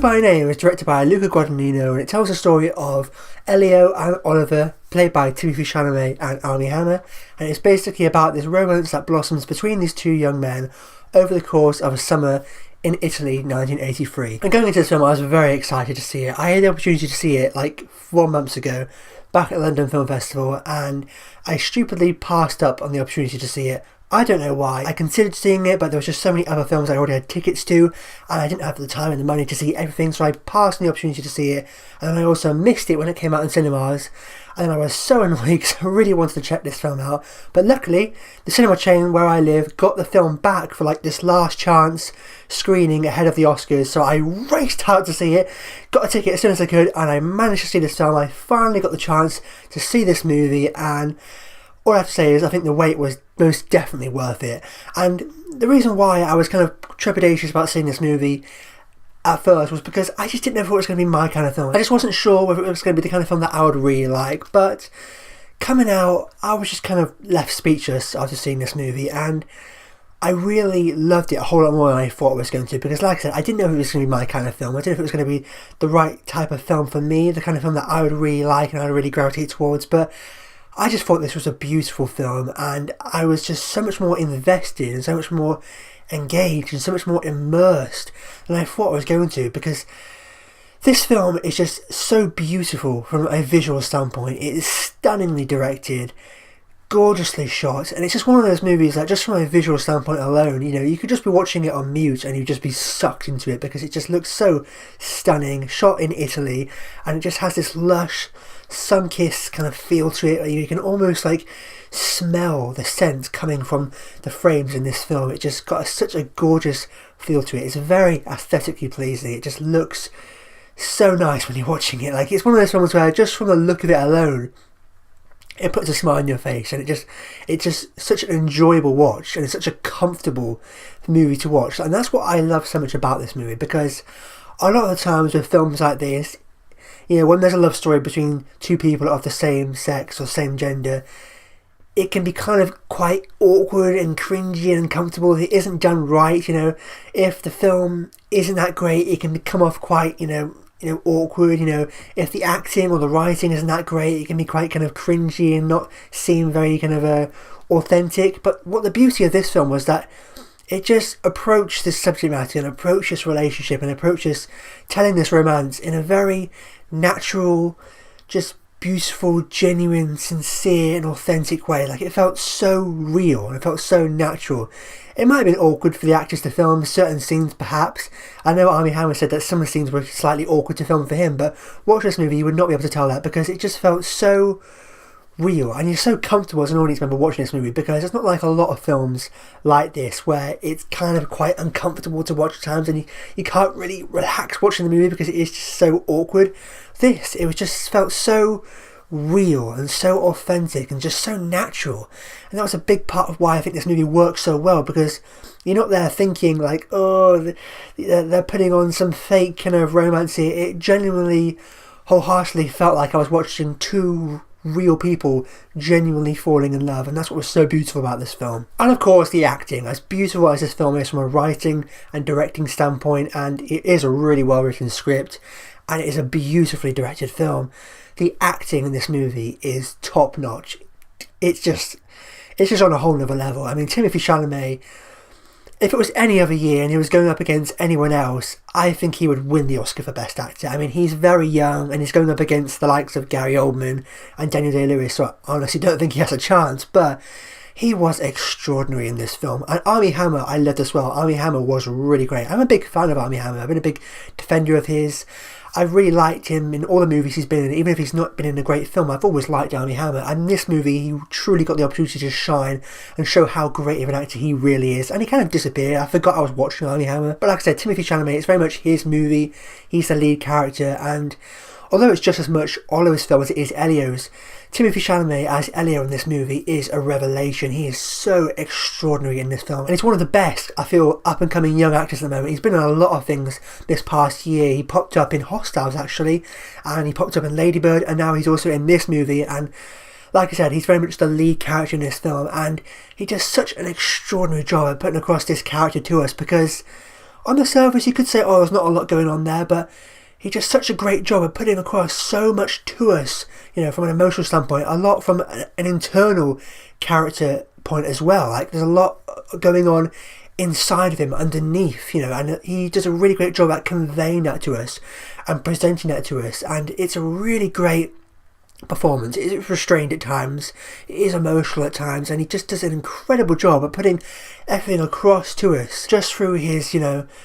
by Name is directed by Luca Guadagnino, and it tells the story of Elio and Oliver, played by Timothée Chalamet and Armie, and it's basically about this romance that blossoms between these two young men over the course of a summer in Italy, 1983. And going into this film, I was very excited to see it. I had the opportunity to see it like 4 months ago, back at the London Film Festival, and I stupidly passed up on the opportunity to see it. I don't know why. I considered seeing it, but there was just so many other films I already had tickets to, and I didn't have the time and the money to see everything, so I passed on the opportunity to see it, and then I also missed it when it came out in cinemas, and I was so annoyed because I really wanted to check this film out. But luckily, the cinema chain where I live got the film back for like this last chance screening ahead of the Oscars, so I raced out to see it, got a ticket as soon as I could, and I managed to see this film. I finally got the chance to see this movie, and all I have to say is I think the wait was most definitely worth it. And the reason why I was kind of trepidatious about seeing this movie at first was because I just didn't know if it was going to be my kind of film. I just wasn't sure whether it was going to be the kind of film that I would really like. But coming out, I was just kind of left speechless after seeing this movie, and I really loved it a whole lot more than I thought it was going to, because like I said, I didn't know if it was going to be my kind of film. I didn't know if it was going to be the right type of film for me, the kind of film that I would really like and I would really gravitate towards. But I just thought this was a beautiful film, and I was just so much more invested and so much more engaged and so much more immersed than I thought I was going to, because this film is just so beautiful from a visual standpoint. It is stunningly directed, gorgeously shot, and it's just one of those movies that just from a visual standpoint alone, you know, you could just be watching it on mute and you'd just be sucked into it, because it just looks so stunning, shot in Italy, and it just has this lush, sun-kissed kind of feel to it. You can almost like smell the scent coming from the frames in this film. It just got such a gorgeous feel to it. It's very aesthetically pleasing. It just looks so nice when you're watching it. Like, it's one of those films where just from the look of it alone, it puts a smile on your face, and it's just such an enjoyable watch, and it's such a comfortable movie to watch. And that's what I love so much about this movie, because a lot of the times with films like this, you know, when there's a love story between two people of the same sex or same gender, it can be kind of quite awkward and cringy and uncomfortable if it isn't done right. You know, if the film isn't that great, it can come off quite, you know, awkward. You know, if the acting or the writing isn't that great, it can be quite kind of cringy and not seem very kind of authentic. But what the beauty of this film was that it just approached this subject matter and approached this relationship and approached this telling this romance in a very natural, just beautiful, genuine, sincere and authentic way. Like, it felt so real and it felt so natural. It might have been awkward for the actors to film certain scenes, perhaps. I know Armie said that some of the scenes were slightly awkward to film for him, but watch this movie, you would not be able to tell that, because it just felt so real, and you're so comfortable as an audience member watching this movie, because it's not like a lot of films like this where it's kind of quite uncomfortable to watch at times, and you can't really relax watching the movie because it is just so awkward. It just felt so real and so authentic and just so natural, and that was a big part of why I think this movie works so well, because you're not there thinking like, oh, they're putting on some fake kind of romance here. It genuinely, wholeheartedly felt like I was watching two real people genuinely falling in love, and that's what was so beautiful about this film. And of course, the acting, as beautiful as this film is from a writing and directing standpoint, and it is a really well written script and it is a beautifully directed film, the acting in this movie is top notch. It's just on a whole nother level. I mean, Timothée Chalamet, if it was any other year and he was going up against anyone else, I think he would win the Oscar for Best Actor. I mean, he's very young and he's going up against the likes of Garrel and Daniel Day-Lewis, so I honestly don't think he has a chance, but he was extraordinary in this film. And Armie, I loved as well. Armie was really great. I'm a big fan of Armie. I've been a big defender of his. I've really liked him in all the movies he's been in. Even if he's not been in a great film, I've always liked Armie. And in this movie, he truly got the opportunity to shine and show how great of an actor he really is. And he kind of disappeared. I forgot I was watching Armie. But like I said, Timothée Chalamet, it's very much his movie. He's the lead character. And although it's just as much Oliver's film as it is Elio's, Timothée Chalamet as Elio in this movie is a revelation. He is so extraordinary in this film, and he's one of the best, I feel, up-and-coming young actors at the moment. He's been in a lot of things this past year. He popped up in Hostiles, actually, and he popped up in Lady Bird, and now he's also in this movie. And like I said, he's very much the lead character in this film, and he does such an extraordinary job at putting across this character to us, because on the surface you could say, oh, there's not a lot going on there, but he does such a great job of putting across so much to us, from an emotional standpoint, a lot from an internal character point as well. Like, there's a lot going on inside of him, underneath, and he does a really great job at conveying that to us and presenting that to us, and it's a really great performance. It is restrained at times, it is emotional at times, and he just does an incredible job of putting everything across to us just through his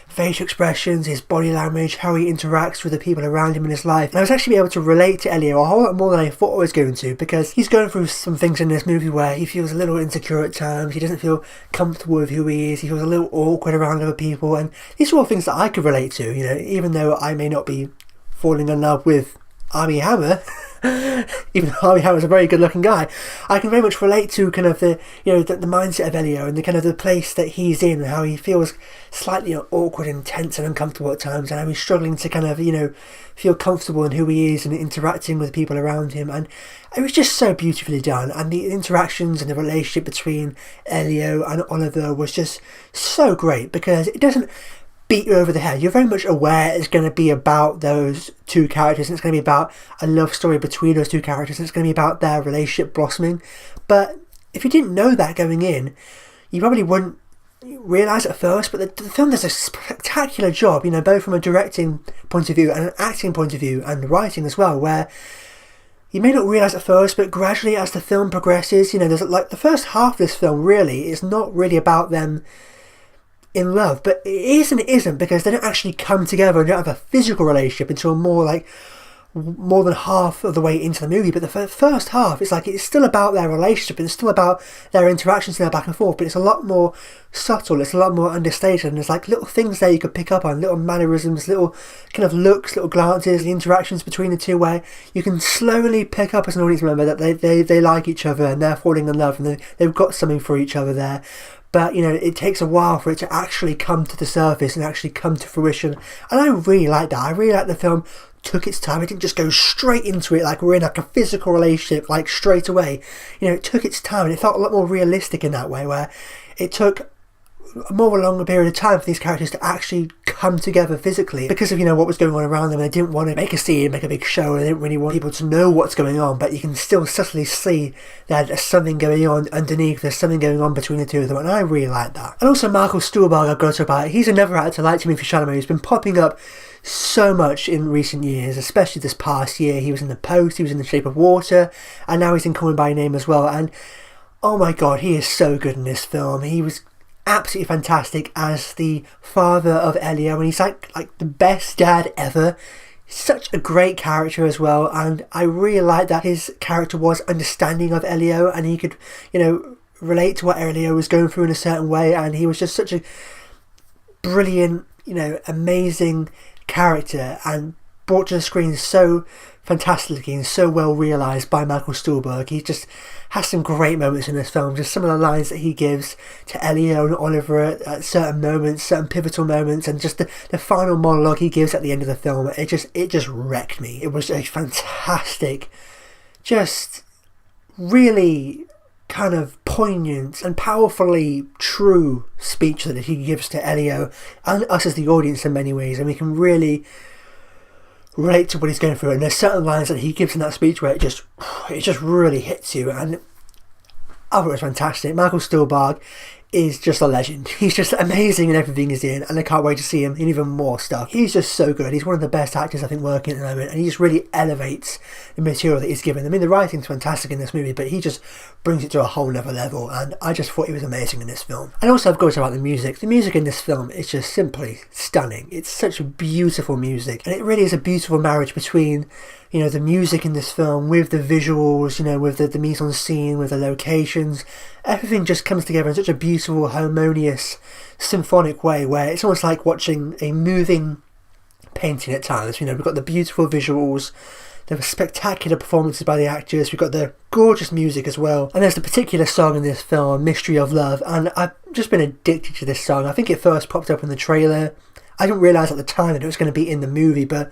facial expressions, his body language, how he interacts with the people around him in his life. And I was actually able to relate to Elio a whole lot more than I thought I was going to, because he's going through some things in this movie where he feels a little insecure at times, he doesn't feel comfortable with who he is, he feels a little awkward around other people, and these are all things that I could relate to, even though I may not be falling in love with Armie Hammer. Even though Armie Hammer's a very good looking guy, I can very much relate to kind of the the mindset of Elio and the kind of the place that he's in, and how he feels slightly awkward and tense and uncomfortable at times, and how he's struggling to kind of feel comfortable in who he is and interacting with people around him. And it was just so beautifully done, and the interactions and the relationship between Elio and Oliver was just so great, because it doesn't beat you over the head. You're very much aware it's going to be about those two characters, and it's going to be about a love story between those two characters, and it's going to be about their relationship blossoming. But if you didn't know that going in, you probably wouldn't realise at first. But the film does a spectacular job, both from a directing point of view and an acting point of view, and writing as well, where you may not realise at first, but gradually as the film progresses, there's like the first half of this film really is not really about them in love, but it is and it isn't, because they don't actually come together and don't have a physical relationship until more than half of the way into the movie. But the first half, it's still about their relationship, and it's still about their interactions and their back and forth, but it's a lot more subtle, it's a lot more understated, and there's like little things there you could pick up on, little mannerisms, little kind of looks, little glances, the interactions between the two, where you can slowly pick up as an audience member that they like each other and they're falling in love, and they've got something for each other there. But it takes a while for it to actually come to the surface and actually come to fruition, and I really like that. I really like the film took its time. It didn't just go straight into it like we're in like a physical relationship like straight away. It took its time, and it felt a lot more realistic in that way, where it took more a longer period of time for these characters to actually come together physically, because of what was going on around them. They didn't want to make a scene, make a big show, and they didn't really want people to know what's going on, but you can still subtly see that there's something going on underneath, there's something going on between the two of them, and I really like that. And also Michael Stuhlbarg, I've got to talk about, he's another actor like Timothée Chalamet who's been popping up so much in recent years, especially this past year. He was in The Post, he was in The Shape of Water, and now he's in Call Me By Name as well, and oh my god, he is so good in this film. He was absolutely fantastic as the father of Elio, and he's like the best dad ever. Such a great character as well, and I really like that his character was understanding of Elio, and he could relate to what Elio was going through in a certain way, and he was just such a brilliant amazing character, and brought to the screen so fantastically and so well realised by Michael Stuhlbarg. He just has some great moments in this film. Just some of the lines that he gives to Elio and Oliver at certain moments, certain pivotal moments, and just the final monologue he gives at the end of the film. It just wrecked me. It was a fantastic, just really kind of poignant and powerfully true speech that he gives to Elio and us as the audience in many ways, and we can really relate to what he's going through. And there's certain lines that he gives in that speech where it just really hits you, and I thought it was fantastic. Michael Stuhlbarg is just a legend. He's just amazing in everything he's in, and I can't wait to see him in even more stuff. He's just so good. He's one of the best actors I think working at the moment, and he just really elevates the material that he's given. I mean, the writing's fantastic in this movie, but he just brings it to a whole nother level, and I just thought he was amazing in this film. And also I've got to talk about the music. The music in this film is just simply stunning. It's such beautiful music, and it really is a beautiful marriage between the music in this film with the visuals, with the mise-en-scene, with the locations. Everything just comes together in such a beautiful, harmonious, symphonic way, where it's almost like watching a moving painting at times. We've got the beautiful visuals, the spectacular performances by the actors, we've got the gorgeous music as well, and there's the particular song in this film, Mystery of Love, and I've just been addicted to this song. I think it first popped up in the trailer. I didn't realise at the time that it was going to be in the movie, but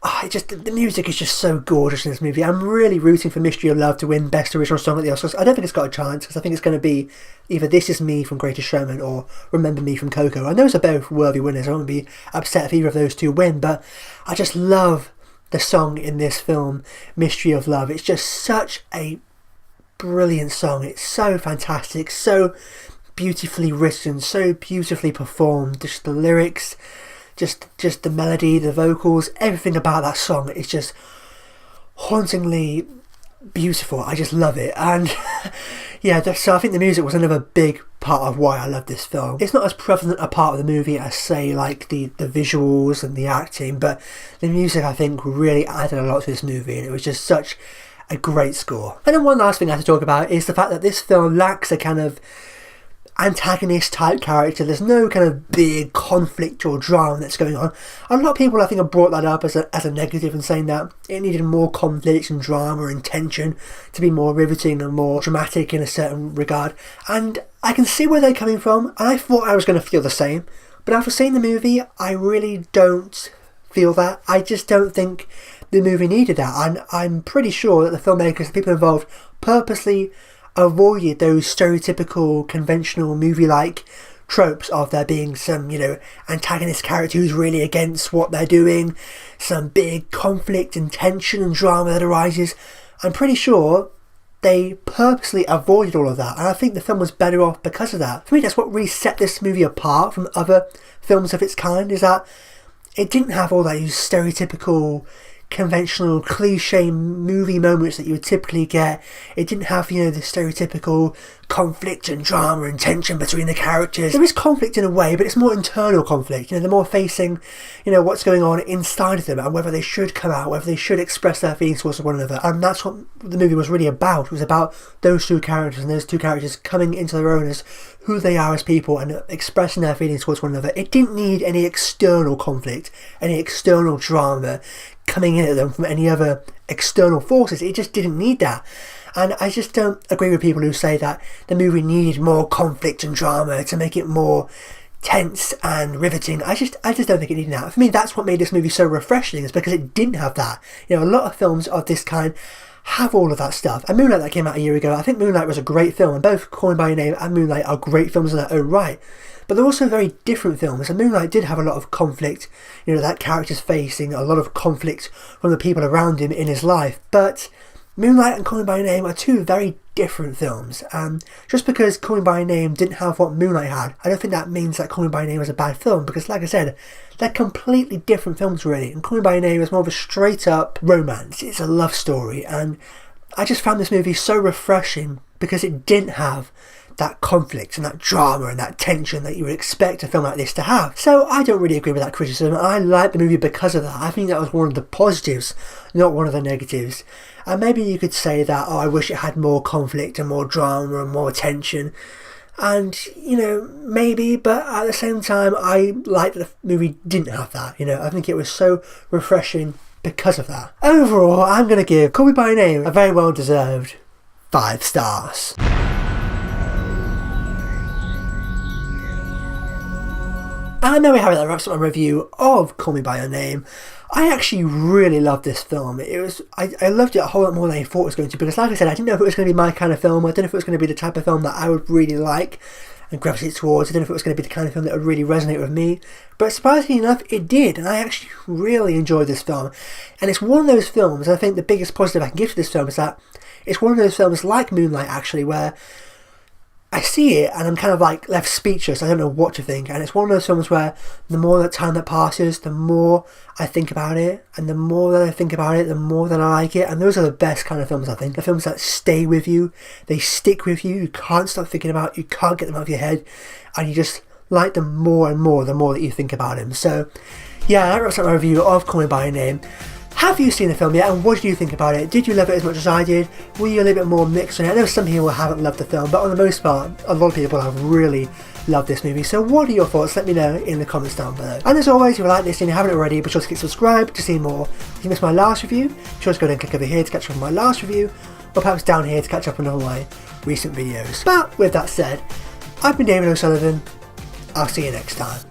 the music is just so gorgeous in this movie. I'm really rooting for Mystery of Love to win Best Original Song at the Oscars. I don't think it's got a chance, because I think it's going to be either This Is Me from Greatest Showman or Remember Me from Coco. And those are both worthy winners. I won't be upset if either of those two win, but I just love the song in this film, Mystery of Love. It's just such a brilliant song. It's so fantastic, so beautifully written, so beautifully performed. Just the lyrics, just the melody, the vocals, everything about that song is just hauntingly beautiful. I just love it. And yeah, so I think the music was another big part of why I love this film. It's not as prevalent a part of the movie as, say, like the visuals and the acting, but the music, I think, really added a lot to this movie, and it was just such a great score. And then one last thing I have to talk about is the fact that this film lacks a kind of antagonist type character. There's no kind of big conflict or drama that's going on. A lot of people, I think, have brought that up as a negative and saying that it needed more conflict and drama and tension to be more riveting and more dramatic in a certain regard. And I can see where they're coming from, and I thought I was going to feel the same. But after seeing the movie, I really don't feel that. I just don't think the movie needed that. And I'm pretty sure that the filmmakers, the people involved, purposely avoided those stereotypical, conventional movie-like tropes of there being some, antagonist character who's really against what they're doing, some big conflict and tension and drama that arises. I'm pretty sure they purposely avoided all of that, and I think the film was better off because of that. For me, that's what really set this movie apart from other films of its kind, is that it didn't have all those stereotypical, conventional cliche movie moments that you would typically get. It didn't have, the stereotypical conflict and drama and tension between the characters. There is conflict in a way, but it's more internal conflict. They're more facing, what's going on inside of them, and whether they should come out, whether they should express their feelings towards one another. And that's what the movie was really about. It was about those two characters, and those two characters coming into their own as who they are as people and expressing their feelings towards one another. It didn't need any external conflict, any external drama coming in at them from any other external forces. It just didn't need that. And I just don't agree with people who say that the movie needed more conflict and drama to make it more tense and riveting. I just don't think it needed that. For me, that's what made this movie so refreshing, is because it didn't have that. A lot of films of this kind have all of that stuff. And Moonlight, that came out a year ago, I think Moonlight was a great film, and both Call Me By Your Name and Moonlight are great films in their own right. But they're also very different films, and Moonlight did have a lot of conflict, that character's facing a lot of conflict from the people around him in his life. But Moonlight and Call Me By Your Name are two very different films. Just because Call Me By Your Name didn't have what Moonlight had, I don't think that means that Call Me By Your Name was a bad film, because like I said, they're completely different films really. And Call Me By Your Name is more of a straight up romance. It's a love story, and I just found this movie so refreshing because it didn't have that conflict and that drama and that tension that you would expect a film like this to have. So I don't really agree with that criticism. I like the movie because of that. I think that was one of the positives, not one of the negatives. And maybe you could say that, I wish it had more conflict and more drama and more tension. And, maybe, but at the same time, I like that the movie didn't have that. I think it was so refreshing because of that. Overall, I'm going to give Call Me By Your Name a very well deserved 5 stars. And there we have it, that wraps up my review of Call Me By Your Name. I actually really loved this film. I loved it a whole lot more than I thought it was going to, because like I said, I didn't know if it was going to be my kind of film. I didn't know if it was going to be the type of film that I would really like and gravitate towards. I didn't know if it was going to be the kind of film that would really resonate with me. But surprisingly enough, it did, and I actually really enjoyed this film. And it's one of those films, I think the biggest positive I can give to this film is that it's one of those films like Moonlight actually, where I see it and I'm kind of like left speechless. I don't know what to think. And it's one of those films where the more that time that passes, the more I think about it, and the more that I think about it, the more that I like it. And those are the best kind of films, I think. The films that stay with you, they stick with you, you can't stop thinking about, you can't get them out of your head, and you just like them more and more the more that you think about them. So yeah, that wraps up my review of Call Me By Your Name. Have you seen the film yet, and what did you think about it? Did you love it as much as I did? Were you a little bit more mixed on it? I know some people haven't loved the film, but on the most part, a lot of people have really loved this movie. So what are your thoughts? Let me know in the comments down below. And as always, if you like this and you haven't already, be sure to click subscribe to see more. If you missed my last review, be sure to go ahead and click over here to catch up on my last review, or perhaps down here to catch up on all my recent videos. But with that said, I've been David O'Sullivan. I'll see you next time.